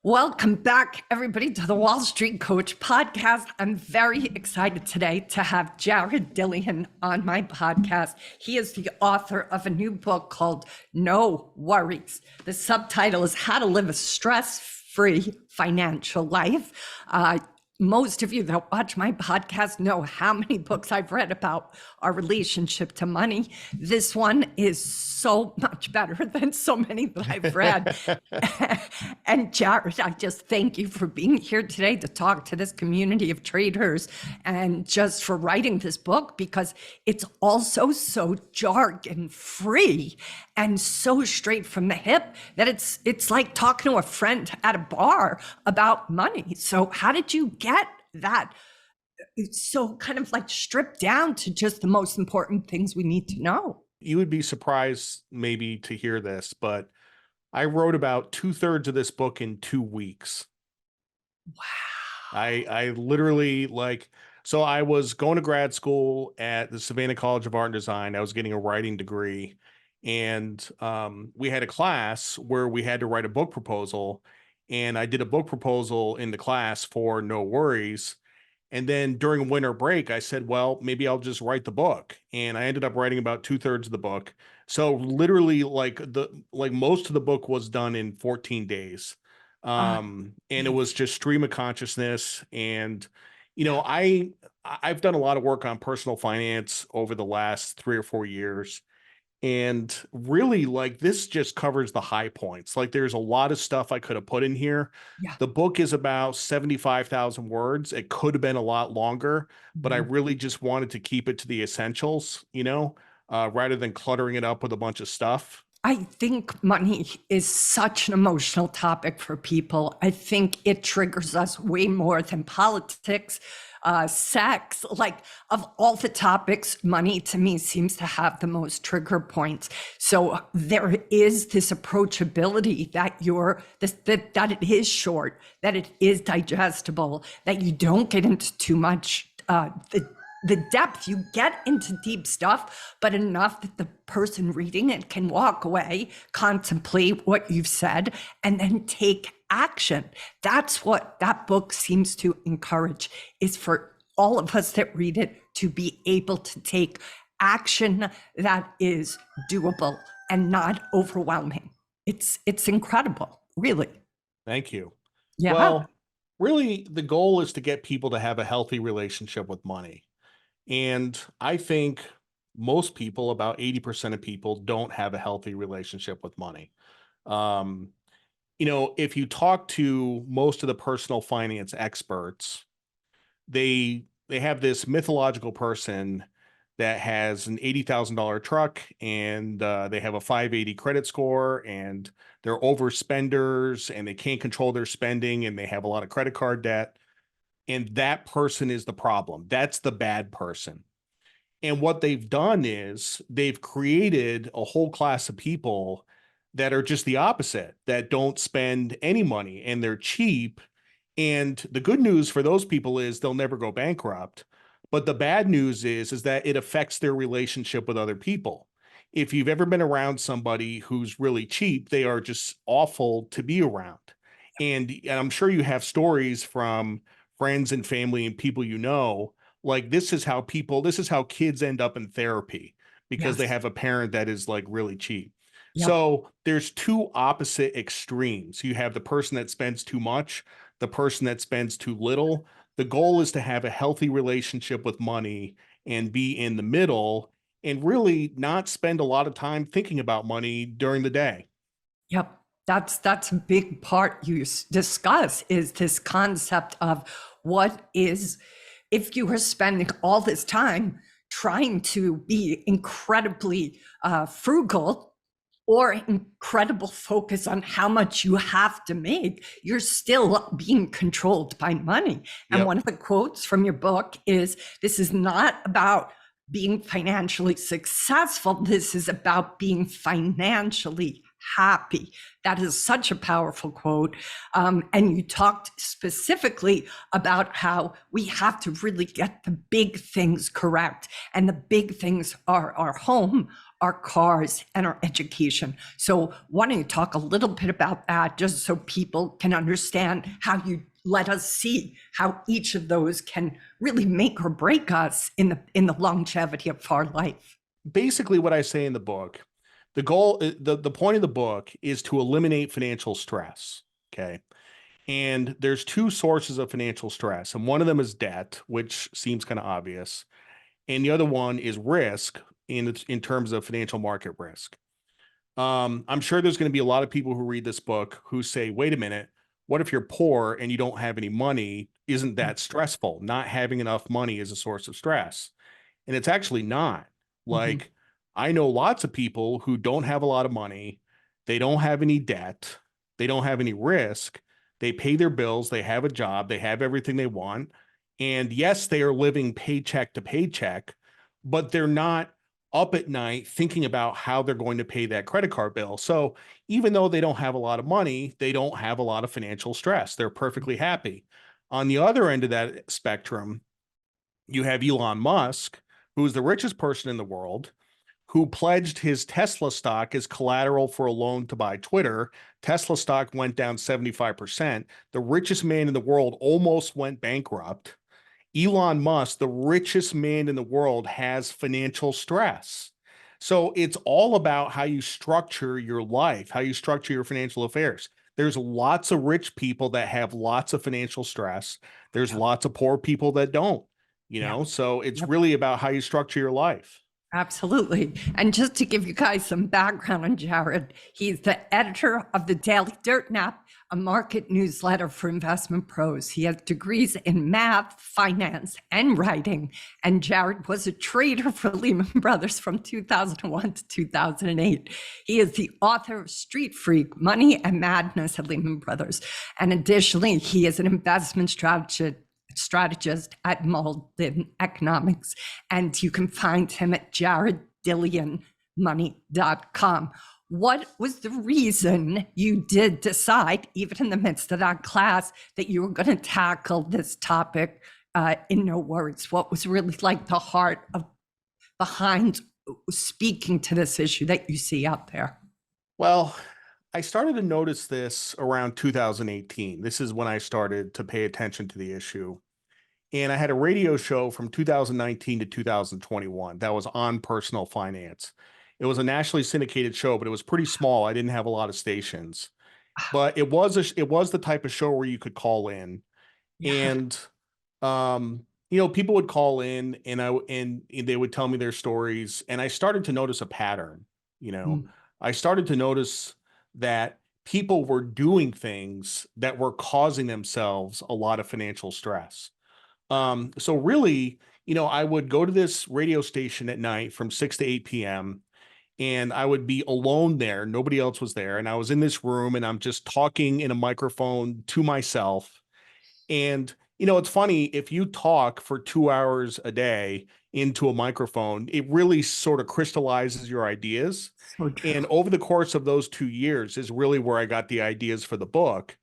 Welcome back, everybody, to the Wall Street Coach podcast. I'm very excited today to have Jared Dillian on my podcast. He is the author of a new book called No Worries. The subtitle is How to Live a Stress-Free Financial Life. Most of you that watch my podcast know how many books I've read about our relationship to money. This one is so much better than so many that I've read. And Jared, I just thank you for being here today to talk to this community of traders and just for writing this book, because it's also so jargon free and so straight from the hip that it's like talking to a friend at a bar about money. So how did you get that so kind of like stripped down to just the most important things we need to know? You would be surprised maybe to hear this, but I wrote about 2/3 of this book in 2 weeks. Wow. I literally so I was going to grad school at the Savannah College of Art and Design. I was getting a writing degree, and we had a class where we had to write a book proposal, and I did a book proposal in the class for No Worries. And then during winter break, I said, well, maybe I'll just write the book. And I ended up writing about 2/3 of the book. So literally most of the book was done in 14 days. And it was just stream of consciousness. And, I've done a lot of work on personal finance over the last 3 or 4 years. And really, this just covers the high points. There's a lot of stuff I could have put in here. Yeah. The book is about 75,000 words. It could have been a lot longer, but I really just wanted to keep it to the essentials, rather than cluttering it up with a bunch of stuff. I think money is such an emotional topic for people. I think it triggers us way more than politics, sex. Of all the topics, money to me seems to have the most trigger points. So there is this approachability that that it is short, that it is digestible, that you don't get into too much the depth. You get into deep stuff, but enough that the person reading it can walk away, contemplate what you've said, and then take action. That's what that book seems to encourage, is for all of us that read it to be able to take action that is doable and not overwhelming. It's incredible, really. Thank you. Yeah. Well, really, the goal is to get people to have a healthy relationship with money. And I think most people, about 80% of people, don't have a healthy relationship with money. If you talk to most of the personal finance experts, they have this mythological person that has an $80,000 truck, and they have a 580 credit score, and they're overspenders, and they can't control their spending, and they have a lot of credit card debt. And that person is the problem. That's the bad person. And what they've done is they've created a whole class of people that are just the opposite, that don't spend any money, and they're cheap. And the good news for those people is they'll never go bankrupt. But the bad news is that it affects their relationship with other people. If you've ever been around somebody who's really cheap, they are just awful to be around. And I'm sure you have stories from friends and family and people this is how kids end up in therapy, because they have a parent that is really cheap. Yep. So there's two opposite extremes. You have the person that spends too much, the person that spends too little. The goal is to have a healthy relationship with money and be in the middle, and really not spend a lot of time thinking about money during the day. Yep. That's a big part you discuss, is this concept of what is, if you are spending all this time trying to be incredibly frugal, or incredible focus on how much you have to make, you're still being controlled by money. And Yep. One of the quotes from your book is, this is not about being financially successful. This is about being financially happy. That is such a powerful quote. And you talked specifically about how we have to really get the big things correct. And the big things are our home, our cars, and our education. So why don't you talk a little bit about that, just so people can understand how you let us see how each of those can really make or break us in the longevity of our life. Basically, what I say in the book, the goal, the point of the book is to eliminate financial stress. Okay. And there's two sources of financial stress, and one of them is debt, which seems kind of obvious, and the other one is risk in terms of financial market risk. I'm sure there's going to be a lot of people who read this book who say, "Wait a minute, what if you're poor and you don't have any money? Isn't that stressful? Not having enough money is a source of stress." And it's actually not. Mm-hmm. Like, I know lots of people who don't have a lot of money, they don't have any debt, they don't have any risk, they pay their bills, they have a job, they have everything they want. And yes, they are living paycheck to paycheck, but they're not up at night thinking about how they're going to pay that credit card bill. So even though they don't have a lot of money, they don't have a lot of financial stress. They're perfectly happy. On the other end of that spectrum, you have Elon Musk, who is the richest person in the world, who pledged his Tesla stock as collateral for a loan to buy Twitter. Tesla stock went down 75%. The richest man in the world almost went bankrupt. Elon Musk, the richest man in the world, has financial stress. So it's all about how you structure your life, how you structure your financial affairs. There's lots of rich people that have lots of financial stress. There's Yep. lots of poor people that don't, Yep. so it's Yep. really about how you structure your life. Absolutely. And just to give you guys some background on Jared, he's the editor of the Daily Dirt Nap, a market newsletter for investment pros. He has degrees in math, finance, and writing. And Jared was a trader for Lehman Brothers from 2001 to 2008. He is the author of Street Freak, Money and Madness at Lehman Brothers. And additionally, he is an investment strategist at Malden Economics. And you can find him at jareddillianmoney.com. What was the reason you did decide, even in the midst of that class, that you were going to tackle this topic in no words? What was really like the heart of behind speaking to this issue that you see out there? Well, I started to notice this around 2018. This is when I started to pay attention to the issue. And I had a radio show from 2019 to 2021 that was on personal finance. It was a nationally syndicated show, but it was pretty small. I didn't have a lot of stations, but it was the type of show where you could call in, Yeah. and people would call in, and they would tell me their stories, and I started to notice a pattern. You know, Mm. I started to notice that people were doing things that were causing themselves a lot of financial stress. So really, I would go to this radio station at night from 6 to 8 p.m. and I would be alone there. Nobody else was there. And I was in this room and I'm just talking in a microphone to myself. And, it's funny, if you talk for 2 hours a day into a microphone, it really sort of crystallizes your ideas. So true. And over the course of those 2 years is really where I got the ideas for the book.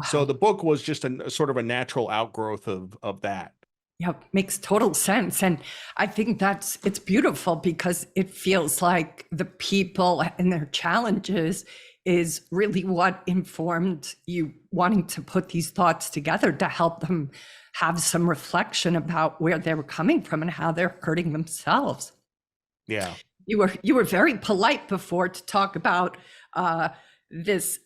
So Wow. the book was just a sort of a natural outgrowth of that. Yeah, makes total sense. And I think it's beautiful because it feels like the people and their challenges is really what informed you wanting to put these thoughts together to help them have some reflection about where they were coming from and how they're hurting themselves. Yeah. You were very polite before to talk about this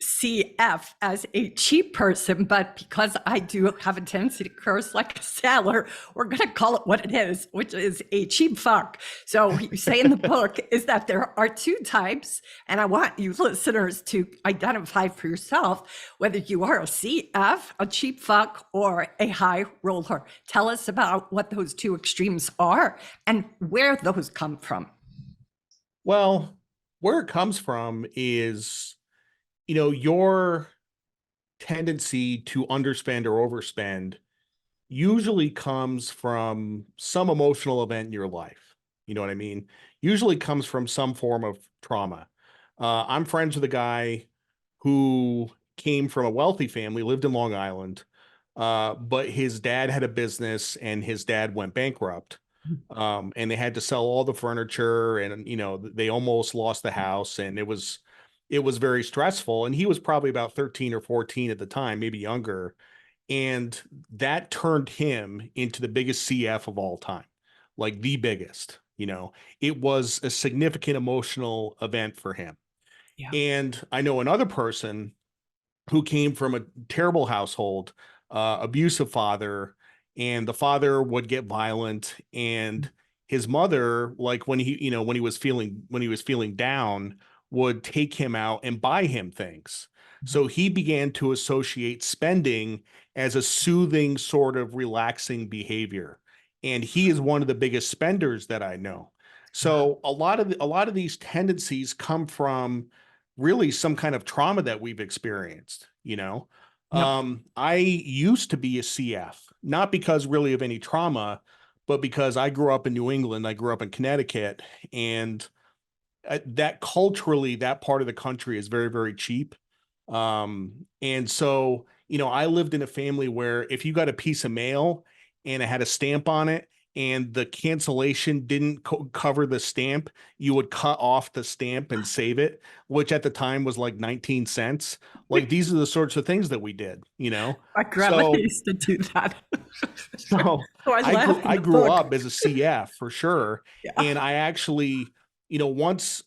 CF as a cheap person, but because I do have a tendency to curse like a sailor, we're going to call it what it is, which is a cheap fuck. So what you say in the book is that there are two types, and I want you listeners to identify for yourself whether you are a CF, a cheap fuck, or a high roller. Tell us about what those two extremes are and where those come from. Well, where it comes from is, your tendency to underspend or overspend usually comes from some emotional event in your life. You know what I mean? Usually comes from some form of trauma. I'm friends with a guy who came from a wealthy family, lived in Long Island, but his dad had a business and his dad went bankrupt. And they had to sell all the furniture, and they almost lost the house, and it was very stressful. And he was probably about 13 or 14 at the time, maybe younger. And that turned him into the biggest CF of all time, like the biggest. It was a significant emotional event for him. Yeah. And I know another person who came from a terrible household, abusive father, and the father would get violent, and his mother, like when he was feeling down, would take him out and buy him things. So he began to associate spending as a soothing, sort of relaxing behavior. And he is one of the biggest spenders that I know. So a lot of these tendencies come from really some kind of trauma that we've experienced. Yep. I used to be a CF, not because really of any trauma, but because I grew up in New England, I grew up in Connecticut, and that culturally, that part of the country is very, very cheap. And so, I lived in a family where if you got a piece of mail and it had a stamp on it, and the cancellation didn't cover the stamp, you would cut off the stamp and save it, which at the time was like 19 cents. Like, these are the sorts of things that we did. My grandma So, used to do that. so So I laugh in I the grew book. up as a CF for sure. Yeah. And I actually, once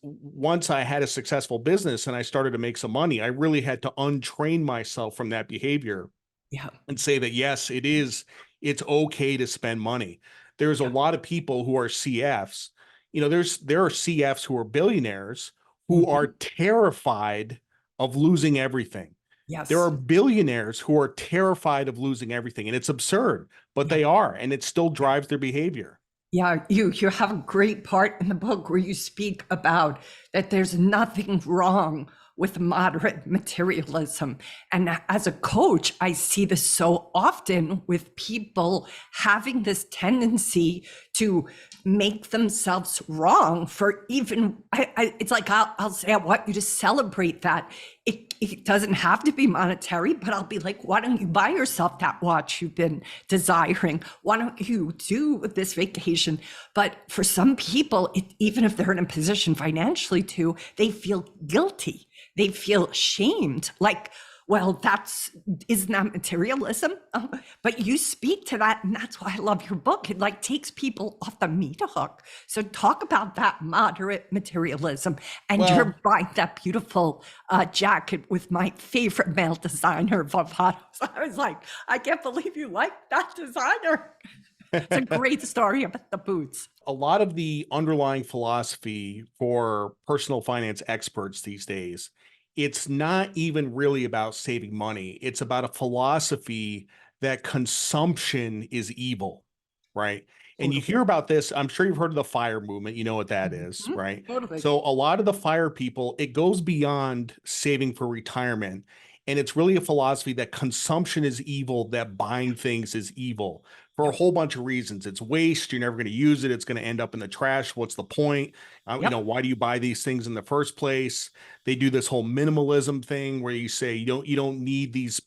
I had a successful business and I started to make some money, I really had to untrain myself from that behavior Yeah. and say that yes, it's okay to spend money. There's a Yeah. lot of people who are CFs. There are CFs who are billionaires who are Mhm. terrified of losing everything. There are Yes. billionaires who are terrified of losing everything, and it's absurd, but Yeah. they are, and it still Yeah. drives their behavior. Yeah, you have a great part in the book where you speak about that there's nothing wrong with moderate materialism. And as a coach, I see this so often with people having this tendency to make themselves wrong for even, it's like, I'll say, I want you to celebrate that. It doesn't have to be monetary, but I'll be like, why don't you buy yourself that watch you've been desiring? Why don't you do this vacation? But for some people, even if they're in a position financially to, they feel guilty. They feel shamed. Like, well, isn't that materialism? But you speak to that, and that's why I love your book. It like takes people off the meat hook. So talk about that moderate materialism, and Well, you're buying that beautiful jacket with my favorite male designer, Vavados. I was like, I can't believe you like that designer. It's a great story about the boots. a lot of the underlying philosophy for personal finance experts these days, it's not even really about saving money. It's about a philosophy that consumption is evil, right? And you Totally. hear about this, I'm sure you've heard of the FIRE movement, you know what that is, Mhm. right? Totally. So a lot of the FIRE people, it goes beyond saving for retirement. And it's really a philosophy that consumption is evil, that buying things is evil for a Yep. whole bunch of reasons. It's waste. You're never going to use it. It's going to end up in the trash. What's the point? Yep. Why do you buy these things in the first place? They do this whole minimalism thing where you say you don't need these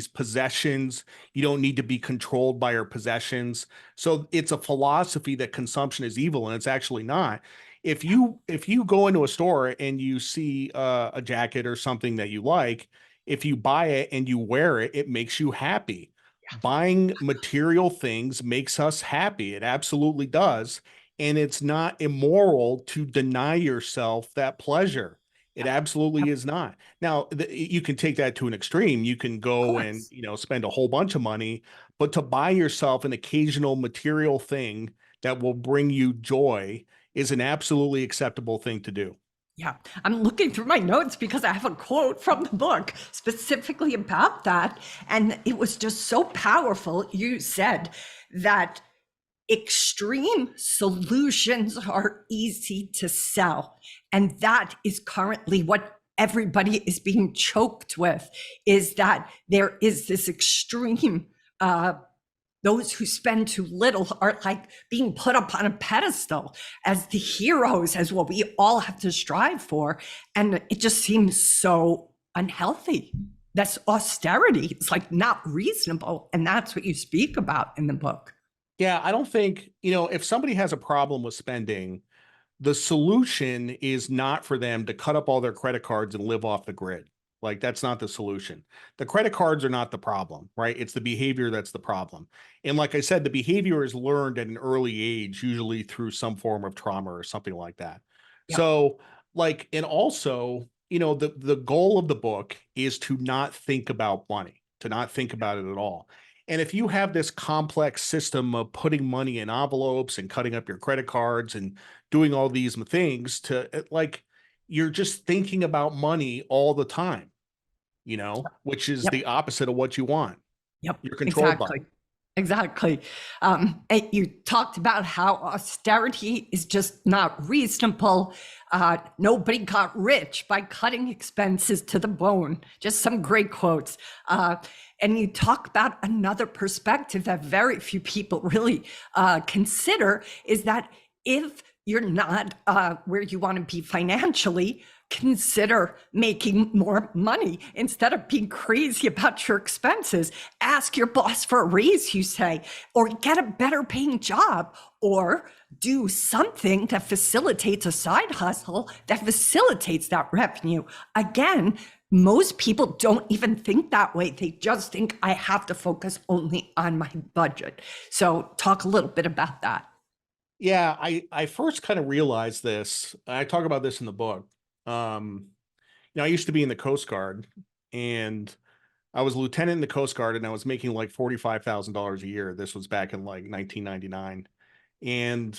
possessions. You don't need to be controlled by your possessions. So it's a philosophy that consumption is evil, and it's actually not. If you go into a store and you see a jacket or something that you like, if you buy it and you wear it, it makes you happy. Buying material things makes us happy. It absolutely does. And it's not immoral to deny yourself that pleasure. It Yep. absolutely Yep. is not. Now, you can take that to an extreme. You can Of go and, course. spend a whole bunch of money, but to buy yourself an occasional material thing that will bring you joy is an absolutely acceptable thing to do. Yeah, I'm looking through my notes because I have a quote from the book specifically about that. And it was just so powerful. You said that extreme solutions are easy to sell. And that is currently what everybody is being choked with, is that there is this extreme those who spend too little are like being put up on a pedestal as the heroes, as what we all have to strive for. And it just seems so unhealthy. That's austerity. It's like not reasonable. And that's what you speak about in the book. Yeah, I don't think, if somebody has a problem with spending, the solution is not for them to cut up all their credit cards and live off the grid. Like that's not the solution. The credit cards are not the problem, right? It's the behavior that's the problem. And like I said, the behavior is learned at an early age, usually through some form of trauma or something like that. Yep. So, like, and also, the goal of the book is to not think about money, to not think about it at all. And if you have this complex system of putting money in envelopes and cutting up your credit cards and doing all these things like you're just thinking about money all the time, which is Yep. the opposite of what you want. Yep. You're controlled by. Exactly. Exactly. And you talked about how austerity is just not reasonable. Nobody got rich by cutting expenses to the bone. Just some great quotes. And you talk about another perspective that very few people really consider is that if you're not where you want to be financially, consider making more money instead of being crazy about your expenses. Ask your boss for a raise, you say, or get a better paying job, or do something that facilitates a side hustle that facilitates that revenue. Again, most people don't even think that way. They just think I have to focus only on my budget. So talk a little bit about that. Yeah, I first kind of realized this. I talk about this in the book. Um, I used to be in the Coast Guard, and I was a lieutenant in the Coast Guard, and I was making like $45,000 a year. This was back in like 1999. And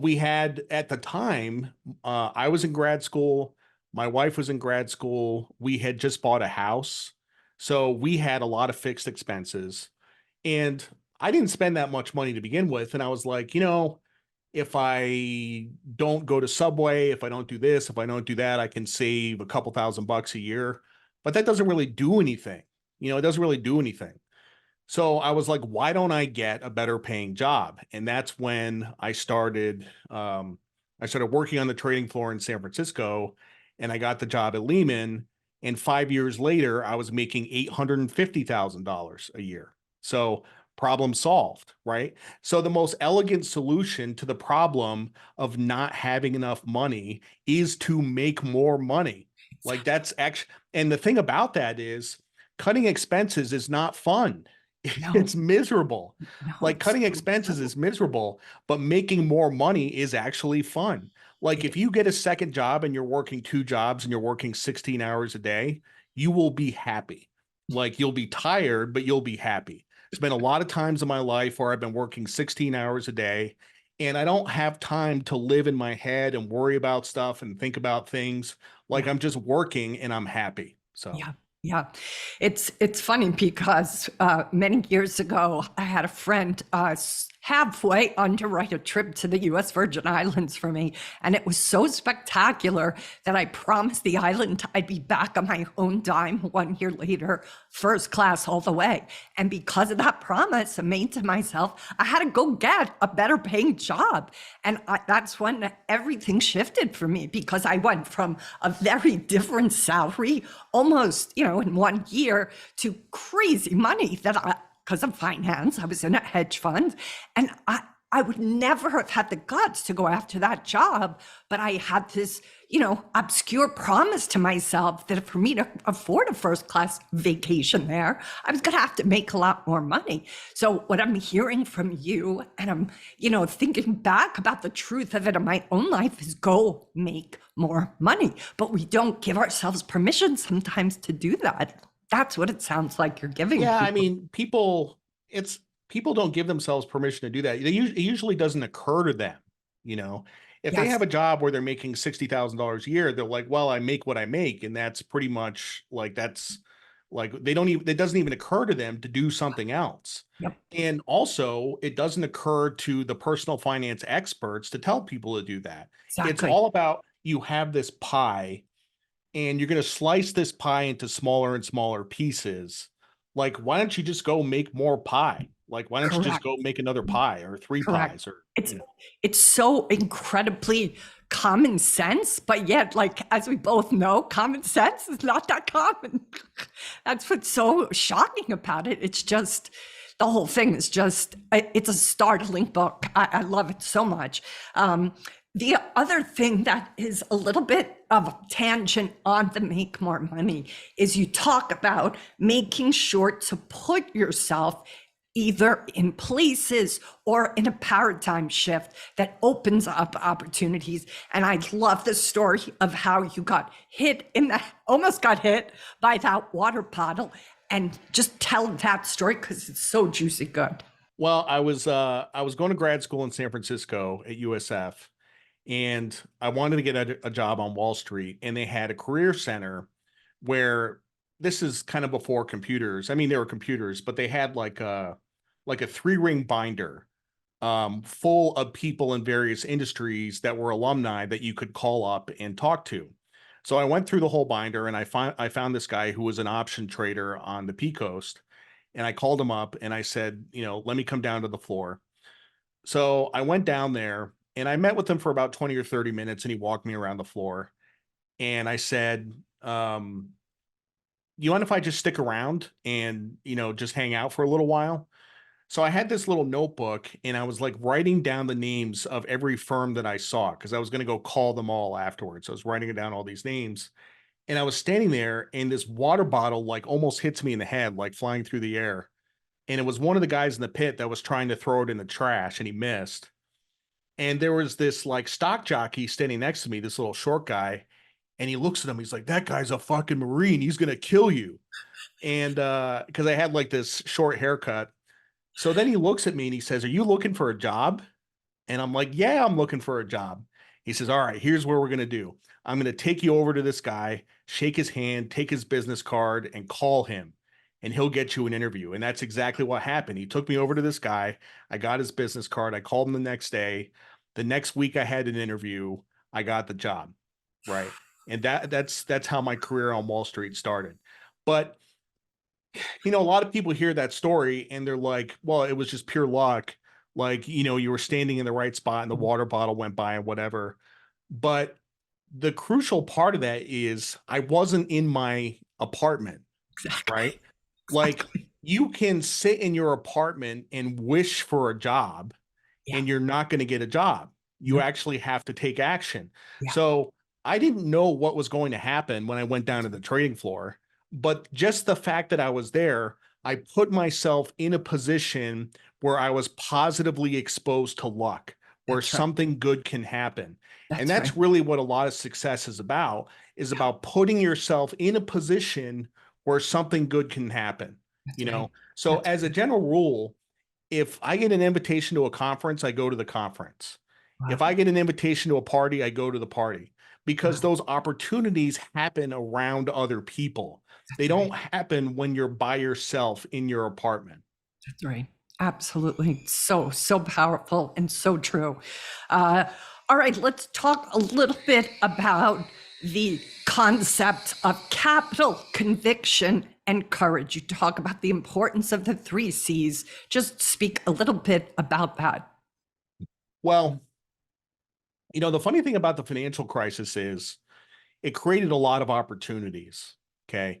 we had at the time, I was in grad school, my wife was in grad school, we had just bought a house. So we had a lot of fixed expenses. And I didn't spend that much money to begin with. And I was like, if I don't go to Subway, if I don't do this, if I don't do that, I can save a couple $1,000 a year. But that doesn't really do anything. It doesn't really do anything. So I was like, why don't I get a better paying job? And that's when I started working on the trading floor in San Francisco, and I got the job at Lehman. And 5 years later, I was making $850,000 a year. So problem solved, right? So the most elegant solution to the problem of not having enough money is to make more money. Like that's actually, and the thing about that is cutting expenses is not fun. No, It's miserable. no, Like it's cutting so expenses true. is miserable, but making more money is actually fun. Like if you get a second job and you're working two jobs and you're working 16 hours a day, you will be happy. Like you'll be tired, but you'll be happy. There's been a lot of times in my life where I've been working 16 hours a day and I don't have time to live in my head and worry about stuff and think about things. Like Yeah. I'm just working and I'm happy. So Yeah, yeah. It's funny because many years ago, I had a friend halfway underwrite a trip to the U.S. Virgin Islands for me, and it was so spectacular that I promised the island I'd be back on my own dime 1 year later, first class all the way. And because of that promise I made to myself, I had to go get a better paying job, and that's when everything shifted for me because I went from a very different salary almost, in 1 year to crazy money because of finance, I was in a hedge fund, and I would never have had the guts to go after that job, but I had this, obscure promise to myself that for me to afford a first class vacation there, I was going to have to make a lot more money. So what I'm hearing from you, and I'm, thinking back about the truth of it in my own life, is go make more money. But we don't give ourselves permission sometimes to do that. That's what it sounds like you're giving yeah, I people. mean, people don't give themselves permission to do that. It usually doesn't occur to them, you know. If they Yes. have a job where they're making $60,000 a year, they're like, well, I make what I make, and that's pretty much like that's like they don't even it doesn't even occur to them to do something else. Yep. And also, it doesn't occur to the personal finance experts to tell people to do that. It's Exactly. all about you have this pie and you're going to slice this pie into smaller and smaller pieces. Like, why don't you just go make more pie? Like, why don't you just Correct. go make another pie or three Correct. pies or, It's it's so incredibly common sense, but yet, like as we both know, common sense is not that common. That's what's so shocking about it. It's just the whole thing is just, it's a startling book. I love it so much. The other thing that is a little bit of a tangent on the Make More Money is you talk about making sure to put yourself either in places or in a paradigm shift that opens up opportunities. And I love the story of how you got hit in the, almost got hit by that water bottle, and just tell that story because it's so juicy good. Well, I was going to grad school in San Francisco at USF, and I wanted to get a job on Wall Street, and they had a career center where this is kind of before computers. I mean, there were computers, but they had like a three-ring binder full of people in various industries that were alumni that you could call up and talk to. So I went through the whole binder, and I found this guy who was an option trader on the P Coast, and I called him up and I said, let me come down to the floor. So I went down there and I met with him for about 20 or 30 minutes, and he walked me around the floor. And I said, you mind if I just stick around and, just hang out for a little while? So I had this little notebook, and I was like writing down the names of every firm that I saw because I was going to go call them all afterwards. So I was writing down all these names, and I was standing there, and this water bottle like almost hits me in the head, like flying through the air. And it was one of the guys in the pit that was trying to throw it in the trash, and he missed. And there was this like stock jockey standing next to me, this little short guy, and he looks at him. He's like, "That guy's a fucking Marine. He's gonna kill you." And because I had like this short haircut. So then he looks at me and he says, "Are you looking for a job?" And I'm like, "Yeah, I'm looking for a job." He says, "All right, here's what we're going to do. I'm going to take you over to this guy, shake his hand, take his business card, and call him, and he'll get you an interview." And that's exactly what happened. He took me over to this guy. I got his business card. I called him the next day. The next week I had an interview. I got the job. Right. And that's how my career on Wall Street started. But a lot of people hear that story and they're like, well, it was just pure luck. Like, you were standing in the right spot and the water bottle went by and whatever. But the crucial part of that is I wasn't in my apartment, Exactly. right? Like, you can sit in your apartment and wish for a job, Yeah. and you're not going to get a job. You Mhm. actually have to take action. Yeah. So I didn't know what was going to happen when I went down to the trading floor, but just the fact that I was there, I put myself in a position where I was positively exposed to luck, where That's right. something good can happen. And That's right. that's really what a lot of success is about putting yourself in a position where something good can happen, That's right. So That's as a general rule, if I get an invitation to a conference, I go to the conference. If wow. I get an invitation to a party, I go to the party because Wow. those opportunities happen around other people. They That's right. don't happen when you're by yourself in your apartment. That's right. Absolutely. So, so powerful and so true. Uh, all right, let's talk a little bit about the concept of capital, conviction, and courage. You talk about the importance of the three C's. Just speak a little bit about that. Well, the funny thing about the financial crisis is it created a lot of opportunities. Okay.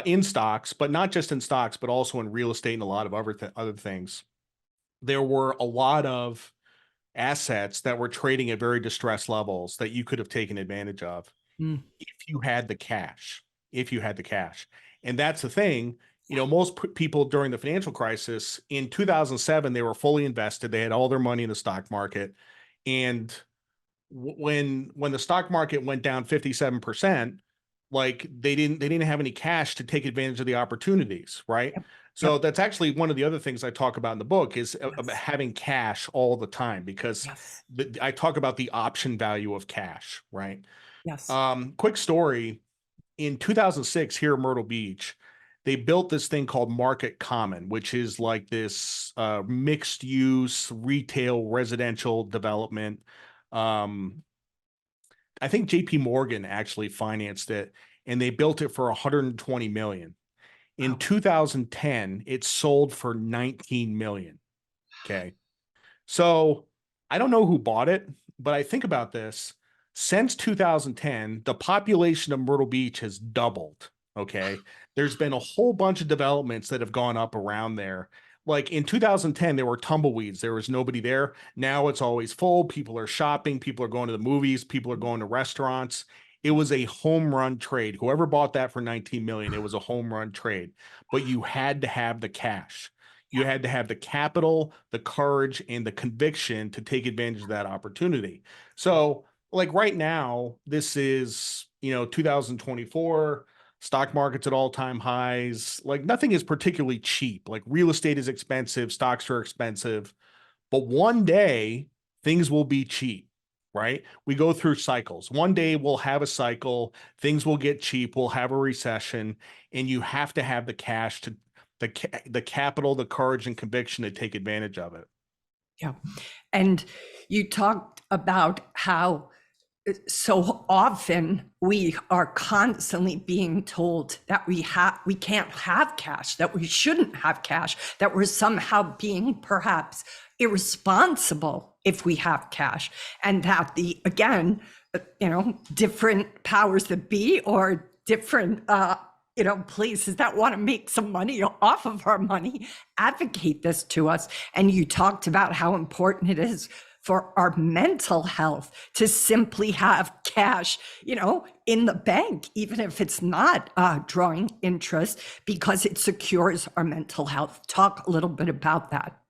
In stocks, but not just in stocks, but also in real estate and a lot of other things. There were a lot of assets that were trading at very distressed levels that you could have taken advantage of Mm, if you had the cash. If you had the cash. And that's the thing, yeah. most people during the financial crisis in 2007, they were fully invested. They had all their money in the stock market. And when the stock market went down 57%, like they didn't have any cash to take advantage of the opportunities, right? Yep. So Yep. that's actually one of the other things I talk about in the book is about Yes. having cash all the time because Yes. I talk about the option value of cash, right? Yes. Quick story, in 2006 here in Myrtle Beach, they built this thing called Market Common, which is like this mixed use retail residential development. Um, I think JP Morgan actually financed it, and they built it for 120 million. In Wow. 2010, it sold for 19 million. Okay. So I don't know who bought it, but I think about this. Since 2010, the population of Myrtle Beach has doubled. Okay. There's been a whole bunch of developments that have gone up around there. like in 2010, there were tumbleweeds. There was nobody there. Now it's always full. People are shopping. People are going to the movies. People are going to restaurants. It was a home run trade. Whoever bought that for 19 million, it was a home run trade. But you had to have the cash. You had to have the capital, the courage, and the conviction to take advantage of that opportunity. So, like right now, this is, 2024. Stock market's at all-time highs. Like nothing is particularly cheap. Like real estate is expensive, stocks are expensive, but one day things will be cheap, right? We go through cycles. One day we'll have a cycle, things will get cheap, we'll have a recession, and you have to have the cash to the capital, the courage and conviction to take advantage of it. Yeah. And you talked about how so often we are constantly being told that we can't have cash, that we shouldn't have cash, that we're somehow being perhaps irresponsible if we have cash, and that different powers that be or different places that want to make some money off of our money advocate this to us. And you talked about how important it is for our mental health to simply have cash, in the bank, even if it's not drawing interest, because it secures our mental health. Talk a little bit about that.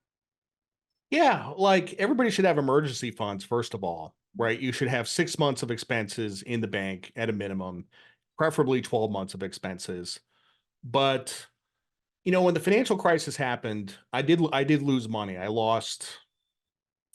Yeah, like everybody should have emergency funds, first of all, right? You should have 6 months of expenses in the bank at a minimum, preferably 12 months of expenses. But, when the financial crisis happened, I did lose money. I lost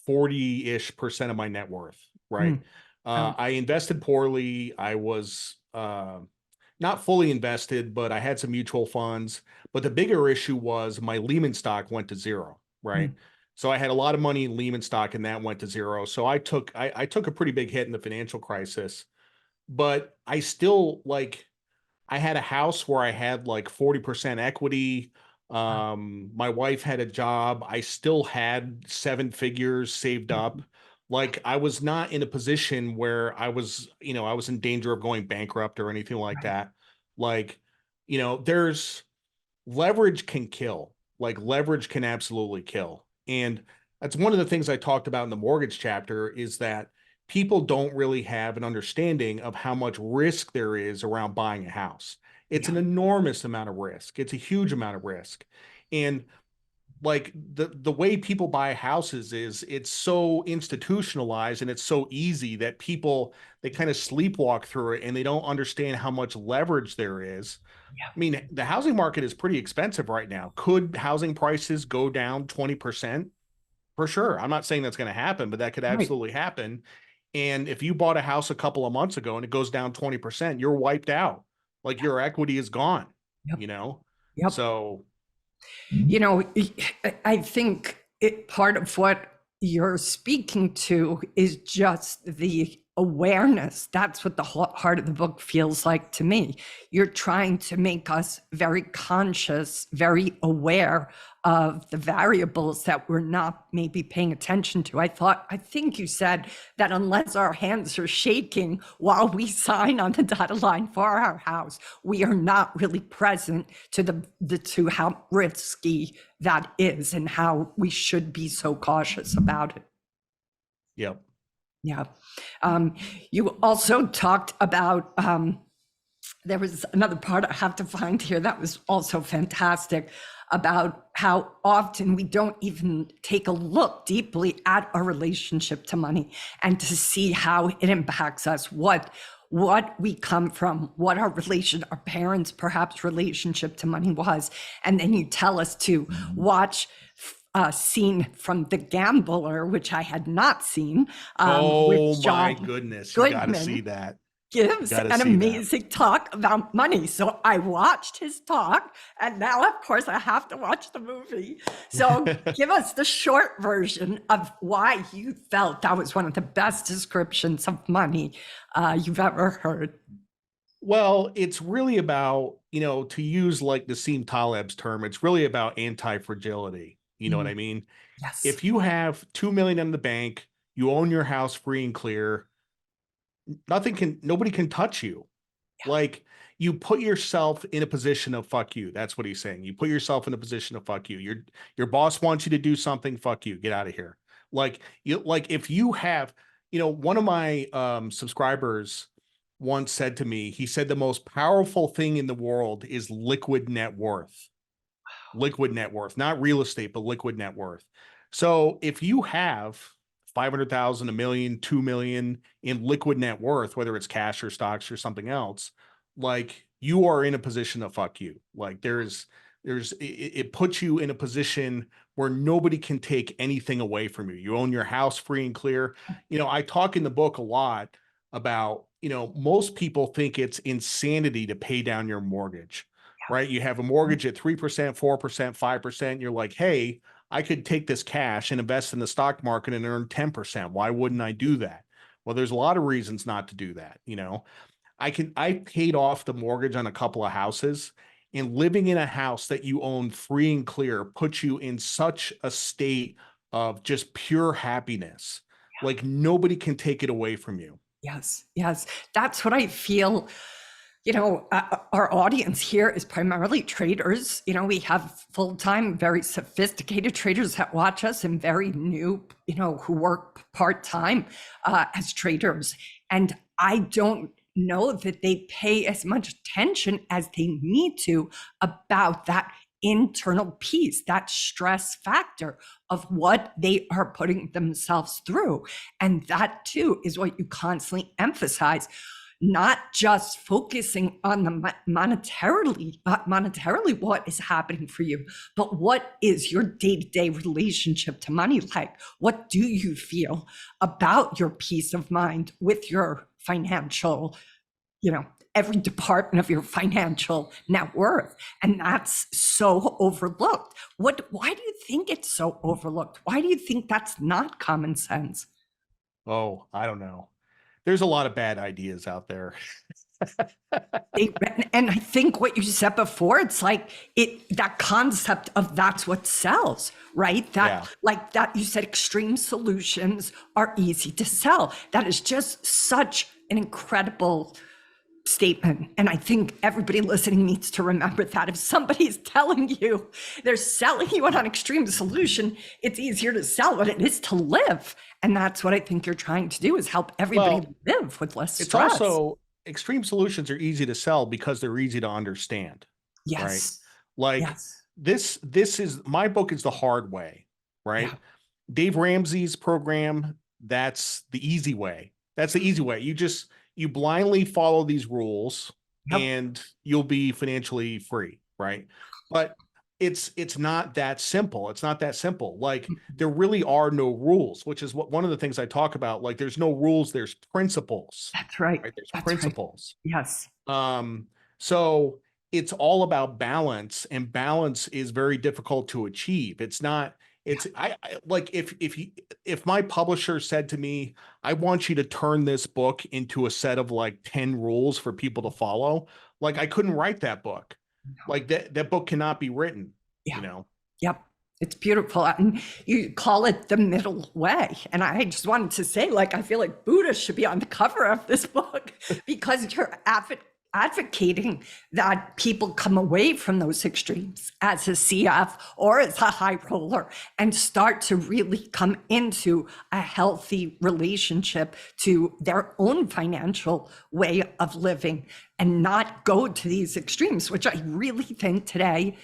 40-ish% of my net worth, right? I invested poorly. I was not fully invested, but I had some mutual funds. But the bigger issue was my Lehman stock went to zero, right? So I had a lot of money in Lehman stock and that went to zero. So I took a pretty big hit in the financial crisis, but I still I had a house where I had like 40% equity. My wife had a job. I still had 7 figures saved up. Like I was not in a position where I was in danger of going bankrupt or anything like that. Like, there's leverage can kill. Like leverage can absolutely kill. And that's one of the things I talked about in the mortgage chapter is that people don't really have an understanding of how much risk there is around buying a house. It's an enormous amount of risk. It's a huge amount of risk. And like the way people buy houses is it's so institutionalized and it's so easy that people they kind of sleepwalk through it and they don't understand how much leverage there is. I mean, the housing market is pretty expensive right now. Could housing prices go down 20%? For sure. I'm not saying that's going to happen, but that could absolutely happen. And if you bought a house a couple of months ago and it goes down 20%, you're wiped out. Like your equity is gone, you know? Yep. So, I think part of what you're speaking to is just the awareness. That's what the heart of the book feels like to me. You're trying to make us very conscious, very aware of the variables that we're not maybe paying attention to. I think you said that unless our hands are shaking while we sign on the dotted line for our house, we are not really present to how risky that is and how we should be so cautious about it. yep. Yeah. You also talked about, there was another part I have to find here that was also fantastic, about how often we don't even take a look deeply at our relationship to money and to see how it impacts us, what we come from, what our parents' perhaps relationship to money was. And then you tell us to watch a scene from The Gambler, which I had not seen. Oh my goodness. You got to see that. Gives an amazing talk about money. So I watched his talk and now of course I have to watch the movie. So give us the short version of why you felt that was one of the best descriptions of money you've ever heard. Well, it's really about, to use like Nassim Taleb's term, it's really about anti-fragility. You know what I mean? Yes. If you have 2 million in the bank, you own your house free and clear, nobody can touch you. Like, you put yourself in a position of fuck you. That's what he's saying. You put yourself in a position of fuck you. Your boss wants you to do something, fuck you. Get out of here. Like if you have, one of my subscribers once said to me, he said the most powerful thing in the world is liquid net worth. Liquid net worth, not real estate, but liquid net worth. So if you have 500,000, a million, 2 million in liquid net worth, whether it's cash or stocks or something else, like, you are in a position of fuck you. Like, it puts you in a position where nobody can take anything away from you. You own your house free and clear. I talk in the book a lot about, most people think it's insanity to pay down your mortgage, right? You have a mortgage at 3%, 4%, 5%. You're like, hey, I could take this cash and invest in the stock market and earn 10%. Why wouldn't I do that? Well, there's a lot of reasons not to do that. I paid off the mortgage on a couple of houses, and living in a house that you own free and clear puts you in such a state of just pure happiness. Like, nobody can take it away from you. Yes, yes. That's what I feel. Our audience here is primarily traders. We have full-time, very sophisticated traders that watch us, and very new, who work part-time as traders. And I don't know that they pay as much attention as they need to about that internal piece, that stress factor of what they are putting themselves through. And that too is what you constantly emphasize, not just focusing on the monetarily what is happening for you, but what is your day-to-day relationship to money like? What do you feel about your peace of mind with your financial, every department of your financial net worth? And that's so overlooked. Why do you think it's so overlooked? Why do you think that's not common sense? Oh, I don't know. There's a lot of bad ideas out there. And I think what you said before, it's like that concept of that's what sells, right? Like that you said, extreme solutions are easy to sell. That is just such an incredible statement. And I think everybody listening needs to remember that if somebody's telling you they're selling you on an extreme solution, it's easier to sell than it is to live. And that's what I think you're trying to do, is help everybody live with less stress. It's also, extreme solutions are easy to sell because they're easy to understand. Yes. Right? Like, yes. This is, my book is the hard way, right? Yeah. Dave Ramsey's program, that's the easy way. That's the easy way. You blindly follow these rules, and you'll be financially free, right? But it's not that simple. It's not that simple. Like, there really are no rules, which is one of the things I talk about. Like, there's no rules, there's principles. That's right. There's That's principles. Right. Yes. So it's all about balance, and balance is very difficult to achieve. I like, if my publisher said to me, I want you to turn this book into a set of like 10 rules for people to follow, like, I couldn't write that book. Like, that book cannot be written. Yep. It's beautiful. And you call it the middle way. And I just wanted to say, like, I feel like Buddha should be on the cover of this book because you're advocating that people come away from those extremes as a CF or as a high roller and start to really come into a healthy relationship to their own financial way of living and not go to these extremes, which I really think today,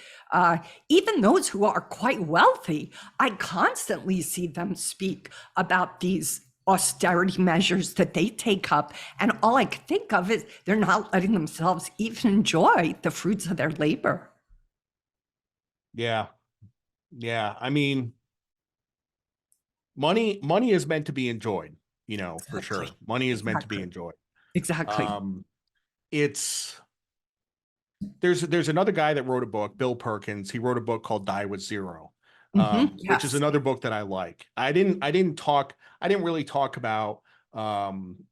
even those who are quite wealthy, I constantly see them speak about these austerity measures that they take up. And all I can think of is they're not letting themselves even enjoy the fruits of their labor. Yeah. I mean, money is meant to be enjoyed, exactly. For sure. Money is meant to be enjoyed. Exactly. There's another guy that wrote a book, Bill Perkins. He wrote a book called Die with Zero, which is another book that I like. I didn't really talk about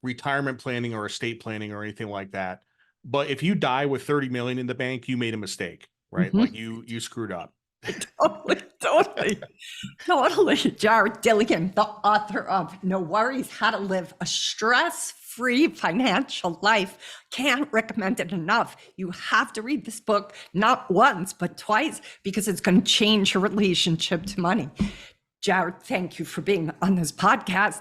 retirement planning or estate planning or anything like that. But if you die with 30 million in the bank, you made a mistake, right? Like, you screwed up. Totally. Jared Dillian, the author of No Worries, How to Live a Stress-Free Financial Life. Can't recommend it enough. You have to read this book, not once, but twice, because it's going to change your relationship to money. Jared, thank you for being on this podcast.